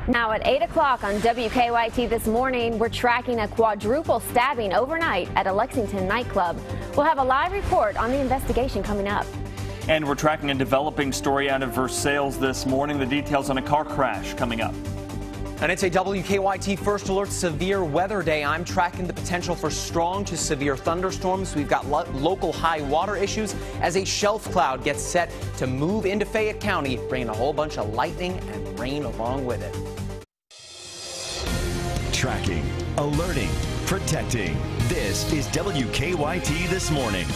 Now at 8 o'clock on WKYT this morning, we're tracking a quadruple stabbing overnight at a Lexington nightclub. We'll have a live report on the investigation coming up. And we're tracking a developing story out of Versailles this morning. The details on a car crash coming up. And it's a WKYT First Alert severe weather day. I'm tracking the potential for strong to severe thunderstorms. We've got local high water issues as a shelf cloud gets set to move into Fayette County, bringing a whole bunch of lightning and rain along with it. Tracking, alerting, protecting. This is WKYT This Morning.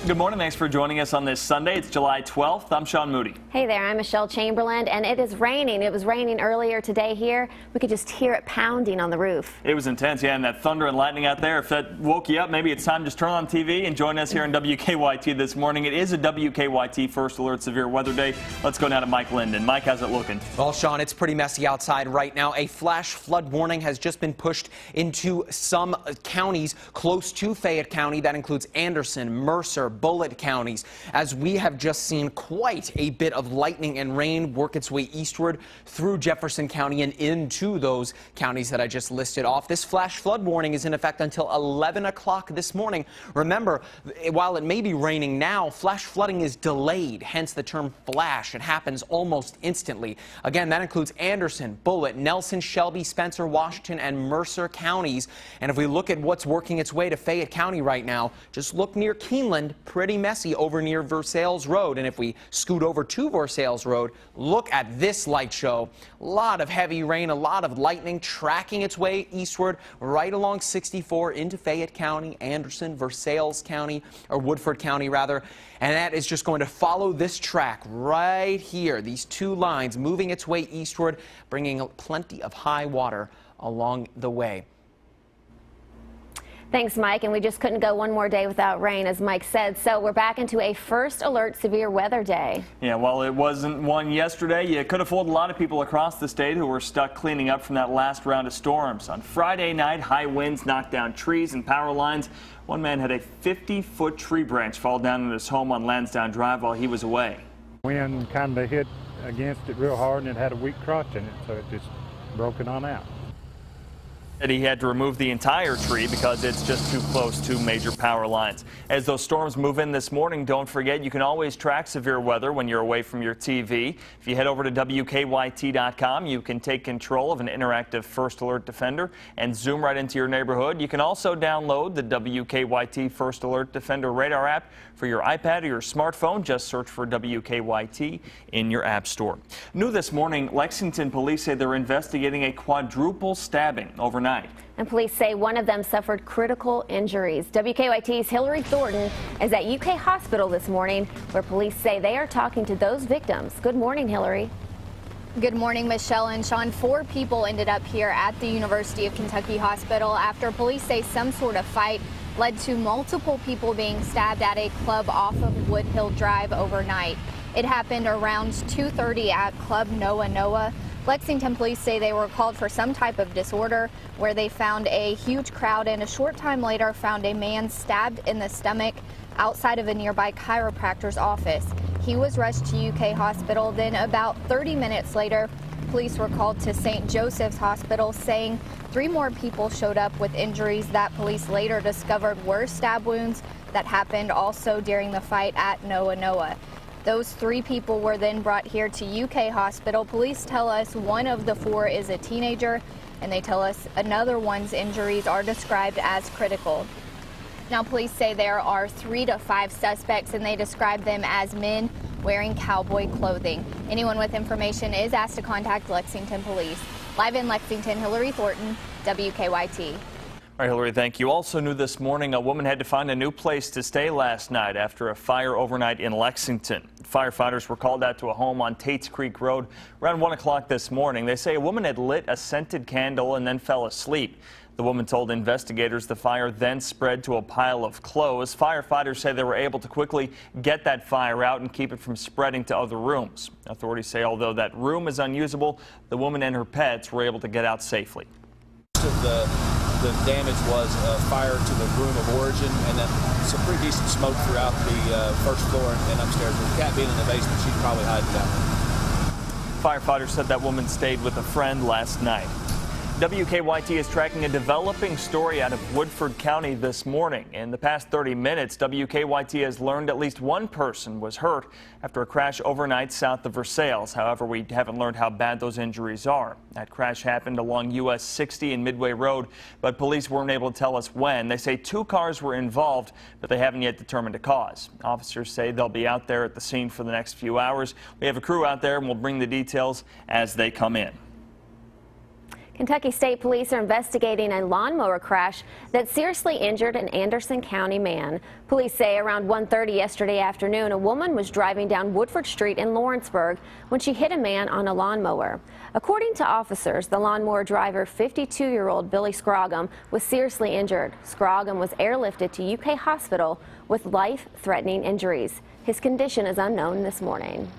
Good morning. Thanks for joining us on this Sunday. It's July 12th. I'm Sean Moody. Hey there, I'm Michelle Chamberlain, and it is raining. It was raining earlier today here. We could just hear it pounding on the roof. It was intense, yeah, and that thunder and lightning out there. If that woke you up, maybe it's time to just turn on TV and join us here on WKYT this morning. It is a WKYT First Alert Severe Weather Day. Let's go now to Mike Linden. Mike, how's it looking? Well, Sean, it's pretty messy outside right now. A flash flood warning has just been pushed into some counties close to Fayette County. That includes Anderson, Mercer, Bullitt counties, as we have just seen quite a bit of lightning and rain work its way eastward through Jefferson County and into those counties that I just listed off. This flash flood warning is in effect until 11 o'clock this morning. Remember, while it may be raining now, flash flooding is delayed, hence the term flash. It happens almost instantly. Again, that includes Anderson, Bullitt, Nelson, Shelby, Spencer, Washington, and Mercer counties. And if we look at what's working its way to Fayette County right now, just look near Keeneland, pretty messy over near Versailles Road. And if we scoot over to Versailles Road, look at this light show. A lot of heavy rain, a lot of lightning tracking its way eastward right along 64 into Fayette County, Anderson, Versailles County, or Woodford County rather. And that is just going to follow this track right here, these two lines moving its way eastward, bringing plenty of high water along the way. Thanks, Mike, and we just couldn't go one more day without rain, as Mike said, so we're back into a first alert severe weather day. Yeah, while it wasn't one yesterday, you could have fooled a lot of people across the state who were stuck cleaning up from that last round of storms. On Friday night, high winds knocked down trees and power lines. One man had a 50-foot tree branch fall down in his home on Lansdowne Drive while he was away. Wind kind of hit against it real hard, and it had a weak crotch in it, so it just broke it on out. He had to remove the entire tree because it's just too close to major power lines. As those storms move in this morning, don't forget you can always track severe weather when you're away from your TV. If you head over to WKYT.com, you can take control of an interactive First Alert Defender and zoom right into your neighborhood. You can also download the WKYT First Alert Defender radar app for your iPad or your smartphone. Just search for WKYT in your app store. New this morning, Lexington police say they're investigating a quadruple stabbing overnight. And police say one of them suffered critical injuries. WKYT's Hillary Thornton is at UK Hospital this morning, where police say they are talking to those victims. Good morning, Hillary. Good morning, Michelle and Sean. 4 people ended up here at the University of Kentucky Hospital after police say some sort of fight led to multiple people being stabbed at a club off of Woodhill Drive overnight. It happened around 2:30 at Club Noah Noah. Lexington police say they were called for some type of disorder where they found a huge crowd and a short time later found a man stabbed in the stomach outside of a nearby chiropractor's office. He was rushed to UK Hospital. Then about 30 minutes later, police were called to St. Joseph's Hospital, saying 3 more people showed up with injuries that police later discovered were stab wounds that happened also during the fight at Noah Noah. Those 3 people were then brought here to UK Hospital. Police tell us one of the 4 is a teenager, and they tell us another one's injuries are described as critical. Now, police say there are 3 to 5 suspects, and they describe them as men wearing cowboy clothing. Anyone with information is asked to contact Lexington Police. Live in Lexington, Hillary Thornton, WKYT. All right, Hillary, thank you. Also new this morning, a woman had to find a new place to stay last night after a fire overnight in Lexington. Firefighters were called out to a home on Tates Creek Road around 1 o'clock this morning. They say a woman had lit a scented candle and then fell asleep. The woman told investigators the fire then spread to a pile of clothes. Firefighters say they were able to quickly get that fire out and keep it from spreading to other rooms. Authorities say although that room is unusable, the woman and her pets were able to get out safely. The damage was fire to the room of origin, and then some pretty decent smoke throughout the first floor and upstairs. With the cat being in the basement, she'd probably hide down there. Firefighters said that woman stayed with a friend last night. WKYT is tracking a developing story out of Woodford County this morning. In the past 30 minutes, WKYT has learned at least one person was hurt after a crash overnight south of Versailles. However, we haven't learned how bad those injuries are. That crash happened along US 60 and Midway Road, but police weren't able to tell us when. They say 2 cars were involved, but they haven't yet determined a cause. Officers say they'll be out there at the scene for the next few hours. We have a crew out there and we'll bring the details as they come in. Kentucky State Police are investigating a lawnmower crash that seriously injured an Anderson County man. Police say around 1:30 yesterday afternoon, a woman was driving down Woodford Street in Lawrenceburg when she hit a man on a lawnmower. According to officers, the lawnmower driver, 52-year-old Billy Scroggum, was seriously injured. Scroggum was airlifted to UK Hospital with life-threatening injuries. His condition is unknown this morning.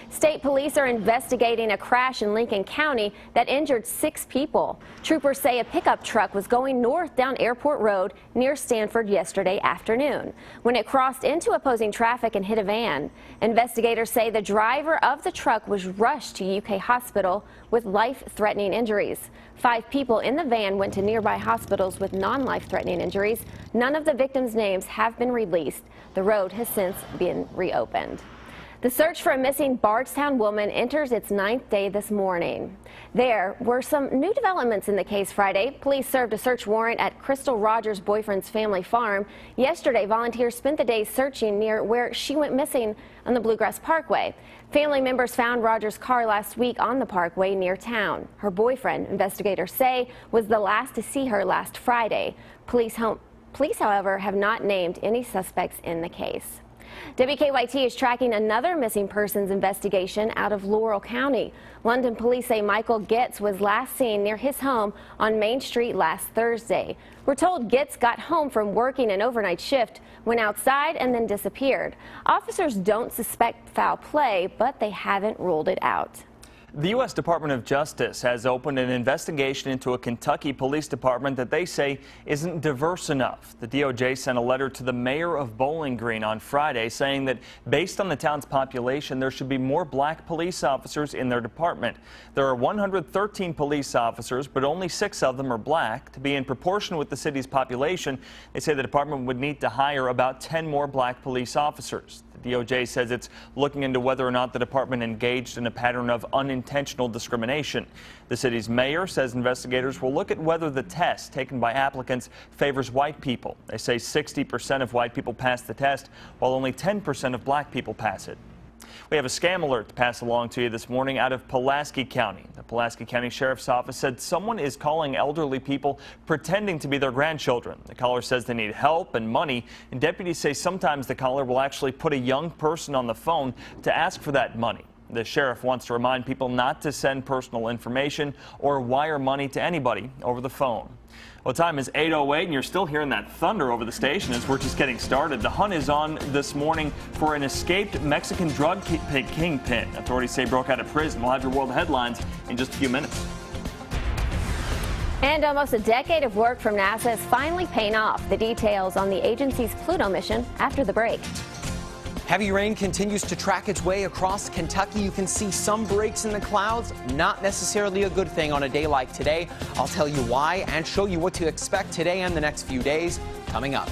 State police are investigating a crash in Lincoln County that injured 6 people. Troopers say a pickup truck was going north down Airport Road near Stanford yesterday afternoon when it crossed into opposing traffic and hit a van. Investigators say the driver of the truck was rushed to UK Hospital with life-threatening injuries. 5 people in the van went to nearby hospitals with non-life-threatening injuries. None of the victims' names have been released. The road has since been reopened. The search for a missing Bardstown woman enters its 9th day this morning. There were some new developments in the case Friday. Police served a search warrant at Crystal Rogers' boyfriend's family farm. Yesterday, volunteers spent the day searching near where she went missing on the Bluegrass Parkway. Family members found Rogers' car last week on the parkway near town. Her boyfriend, investigators say, was the last to see her last Friday. Police, however, have not named any suspects in the case. WKYT is tracking another missing persons investigation out of Laurel County. London police say Michael Getz was last seen near his home on Main Street last Thursday. We're told Getz got home from working an overnight shift, went outside, and then disappeared. Officers don't suspect foul play, but they haven't ruled it out. The U.S. Department of Justice has opened an investigation into a Kentucky police department that they say isn't diverse enough. The DOJ sent a letter to the mayor of Bowling Green on Friday saying that based on the town's population, there should be more black police officers in their department. There are 113 police officers, but only 6 of them are black. To be in proportion with the city's population, they say the department would need to hire about 10 more black police officers. The DOJ says it's looking into whether or not the department engaged in a pattern of unintentional discrimination. The city's mayor says investigators will look at whether the test taken by applicants favors white people. They say 60% of white people pass the test, while only 10% of black people pass it. We have a scam alert to pass along to you this morning out of Pulaski County. The Pulaski County Sheriff's Office said someone is calling elderly people pretending to be their grandchildren. The caller says they need help and money, and deputies say sometimes the caller will actually put a young person on the phone to ask for that money. The sheriff wants to remind people not to send personal information or wire money to anybody over the phone. Well, time is 8:08, and you're still hearing that thunder over the station as we're just getting started. The hunt is on this morning for an escaped Mexican drug kingpin. Authorities say broke out of prison. We'll have your world headlines in just a few minutes. And almost a decade of work from NASA is finally paying off. The details on the agency's Pluto mission after the break. Heavy rain continues to track its way across Kentucky. You can see some breaks in the clouds, not necessarily a good thing on a day like today. I'll tell you why and show you what to expect today and the next few days coming up.